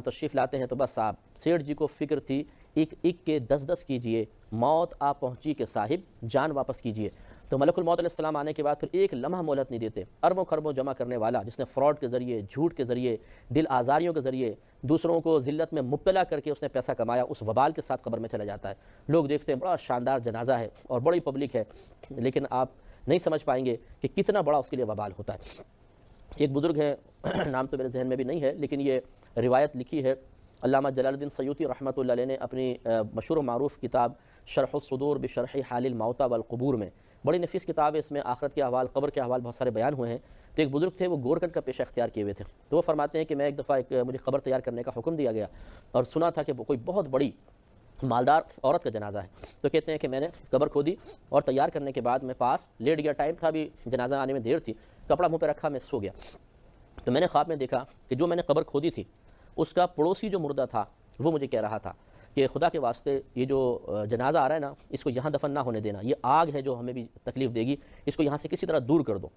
تشریف لاتے ہیں تو بس آپ سیٹھ جی کو فکر تھی ایک ایک کے 10 کیجئے، موت آ پہنچی کہ صاحب جان واپس کیجئے۔ تو ملک الموت علیہ السلام آنے کے بعد پھر ایک لمحہ مہلت نہیں دیتے۔ اربوں خربوں جمع کرنے والا، جس نے فراڈ کے ذریعے، جھوٹ کے ذریعے، دل آزاریوں کے ذریعے دوسروں کو ذلت میں مبتلا کر کے اس نے پیسہ کمایا، اس وبال کے ساتھ قبر میں چلا جاتا ہے۔ لوگ دیکھتے ہیں بڑا شاندار جنازہ ہے اور بڑی پبلک ہے، لیکن آپ نہیں سمجھ پائیں گے کہ کتنا بڑا اس کے لیے وبال ہوتا ہے۔ ایک بزرگ ہیں، نام تو میرے ذہن میں بھی نہیں ہے، لیکن یہ روایت لکھی ہے علامہ جلال الدین سیوطی رحمۃ اللہ علیہ نے اپنی مشہور و معروف کتاب شرح الصدور بشرح حال الموتى والقبور میں۔ بڑی نفیس کتاب ہے، اس میں آخرت کے احوال، قبر کے احوال بہت سارے بیان ہوئے ہیں۔ تو ایک بزرگ تھے، وہ گورکھڈ کا پیشہ اختیار کیے ہوئے تھے، تو وہ فرماتے ہیں کہ میں ایک دفعہ مجھے قبر تیار کرنے کا حکم دیا گیا اور سنا تھا کہ وہ کوئی بہت بڑی مالدار عورت کا جنازہ ہے۔ تو کہتے ہیں کہ میں نے قبر کھودی اور تیار کرنے کے بعد میں پاس لیٹ گیا، ٹائم تھا بھی، جنازہ آنے میں دیر تھی، کپڑا منہ پہ رکھا، میں سو گیا۔ تو میں نے خواب میں دیکھا کہ جو میں نے قبر کھودی تھی اس کا پڑوسی جو مردہ تھا وہ مجھے کہہ رہا تھا کہ خدا کے واسطے یہ جو جنازہ آ رہا ہے نا، اس کو یہاں دفن نہ ہونے دینا، یہ آگ ہے جو ہمیں بھی تکلیف دے گی، اس کو یہاں سے کسی طرح دور کر دو۔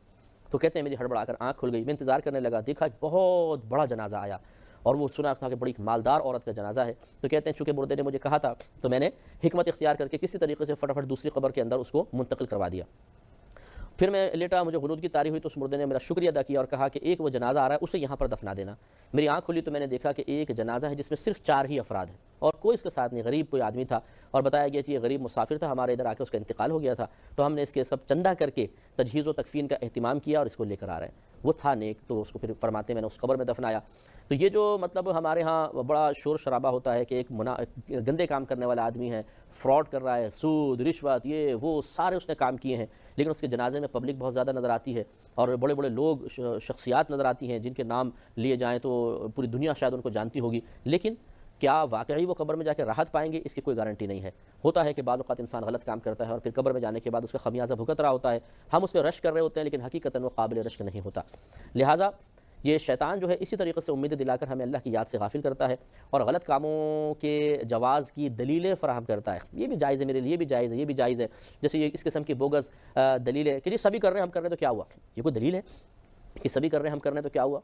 تو کہتے ہیں میری ہڑبڑا کر آنکھ کھل گئی، میں انتظار کرنے لگا، دیکھا ایک بہت بڑا جنازہ آیا اور وہ سنا تھا کہ بڑی مالدار عورت کا جنازہ ہے۔ تو کہتے ہیں چونکہ مردے نے مجھے کہا تھا تو میں نے حکمت اختیار کر کے کسی طریقے سے فٹافٹ دوسری قبر کے اندر اس کو منتقل کروا دیا۔ پھر میں لیٹا، مجھے غنود کی طاری ہوئی تو اس مردے نے میرا شکریہ ادا کیا اور کہا کہ ایک وہ جنازہ آ رہا ہے، اسے یہاں پر دفنا دینا۔ میری آنکھ کھلی تو میں نے دیکھا کہ ایک جنازہ ہے جس میں صرف 4 ہی افراد ہیں اور کوئی اس کے ساتھ نہیں، غریب کوئی آدمی تھا، اور بتایا گیا کہ یہ غریب مسافر تھا، ہمارے ادھر آ کے اس کا انتقال ہو گیا تھا، تو ہم نے اس کے سب چندہ کر کے تجہیز و تکفین کا اہتمام کیا اور اس کو لے کر آ رہے ہیں۔ وہ تھا نیک، تو اس کو پھر فرماتے ہیں میں نے اس قبر میں دفنایا۔ تو یہ جو مطلب ہمارے ہاں بڑا شور شرابہ ہوتا ہے کہ ایک گندے کام کرنے والا آدمی ہے، فراڈ کر رہا ہے، سود، رشوت، یہ وہ سارے اس نے کام کیے ہیں، لیکن اس کے جنازے میں پبلک بہت زیادہ نظر آتی ہے اور بڑے بڑے لوگ، شخصیات نظر آتی ہیں جن کے نام لیے جائیں تو پوری دنیا شاید ان کو جانتی ہوگی، لیکن کیا واقعی وہ قبر میں جا کے راحت پائیں گے، اس کی کوئی گارنٹی نہیں ہے۔ ہوتا ہے کہ بعض اوقات انسان غلط کام کرتا ہے اور پھر قبر میں جانے کے بعد اس کا خمیازہ بھگت رہا ہوتا ہے، ہم اس پہ رشک کر رہے ہوتے ہیں لیکن حقیقتاً وہ قابل رشک نہیں ہوتا۔ لہٰذا یہ شیطان جو ہے اسی طریقے سے امیدیں دلا کر ہمیں اللہ کی یاد سے غافل کرتا ہے اور غلط کاموں کے جواز کی دلیلیں فراہم کرتا ہے، یہ بھی جائز ہے میرے لیے، یہ بھی جائز ہے، یہ بھی جائز ہے۔ جیسے یہ اس قسم کی بوگس دلیلیں کہ یہ سبھی کر رہے ہیں ہم کر رہے ہیں تو کیا ہوا، یہ کوئی دلیل ہے کہ سبھی کر رہے ہیں ہم کر رہے ہیں تو کیا ہوا؟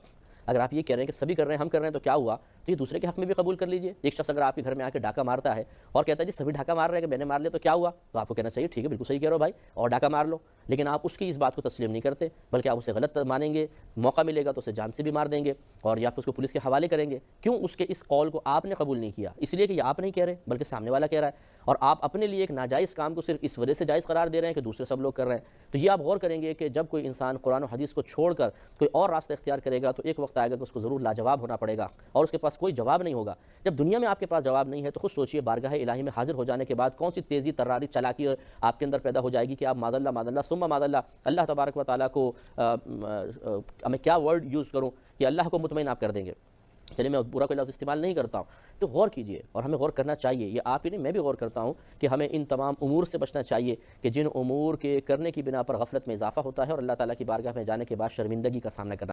اگر آپ یہ کہہ رہے ہیں کہ سبھی کر رہے ہیں ہم کر رہے ہیں تو کیا ہوا، تو یہ دوسرے کے حق میں بھی قبول کر لیجئے۔ ایک شخص اگر آپ کے گھر میں آ کے ڈاکہ مارتا ہے اور کہتا ہے جی سبھی ڈاکہ مار رہے ہیں کہ میں نے مار لیا تو کیا ہوا، تو آپ کو کہنا چاہیے ٹھیک ہے، بالکل صحیح کہہ رہے ہو بھائی، اور ڈاکہ مار لو، لیکن آپ اس کی اس بات کو تسلیم نہیں کرتے بلکہ آپ اسے غلط مانیں گے، موقع ملے گا تو اسے جان سے بھی مار دیں گے اور یا پھر اس کو پولیس کے حوالے کریں گے۔ کیوں؟ اس کے اس قول کو آپ نے قبول نہیں کیا، اس لیے کہ یہ آپ نہیں کہہ رہے بلکہ سامنے والا کہہ رہا ہے، اور آپ اپنے لیے ایک ناجائز کام کو صرف اس وجہ سے جائز قرار دے رہے ہیں کہ دوسرے سب لوگ کر رہے ہیں۔ تو یہ آپ غور کریں گے کہ جب کوئی انسان قرآن و حدیث کو چھوڑ کر کوئی اور راستہ اختیار کرے گا تو ایک وقت آئے گا کہ اس کو ضرور لاجواب ہونا پڑے گا اور اس کے پاس کوئی جواب نہیں ہوگا۔ جب دنیا میں آپ کے پاس جواب نہیں ہے تو خود سوچئے بارگاہ الہی میں حاضر ہو جانے کے بعد کون سی تیزی، تراری، چالاکی آپ کے اندر پیدا ہو جائے گی کہ آپ معاذ اللہ ثم معاذ اللہ تبارک و تعالیٰ کو میں کیا ورڈ یوز کروں کہ اللہ کو مطمئن آپ کر دیں گے۔ چلیے میں برا کوئی لفظ استعمال نہیں کرتا ہوں، تو غور کیجئے اور ہمیں غور کرنا چاہیے، یہ آپ ہی نہیں میں بھی غور کرتا ہوں کہ ہمیں ان تمام امور سے بچنا چاہیے کہ جن امور کے کرنے کی بنا پر غفلت میں اضافہ ہوتا ہے اور اللہ تعالیٰ کی بارگاہ میں جانے کے بعد شرمندگی کا سامنا کرنا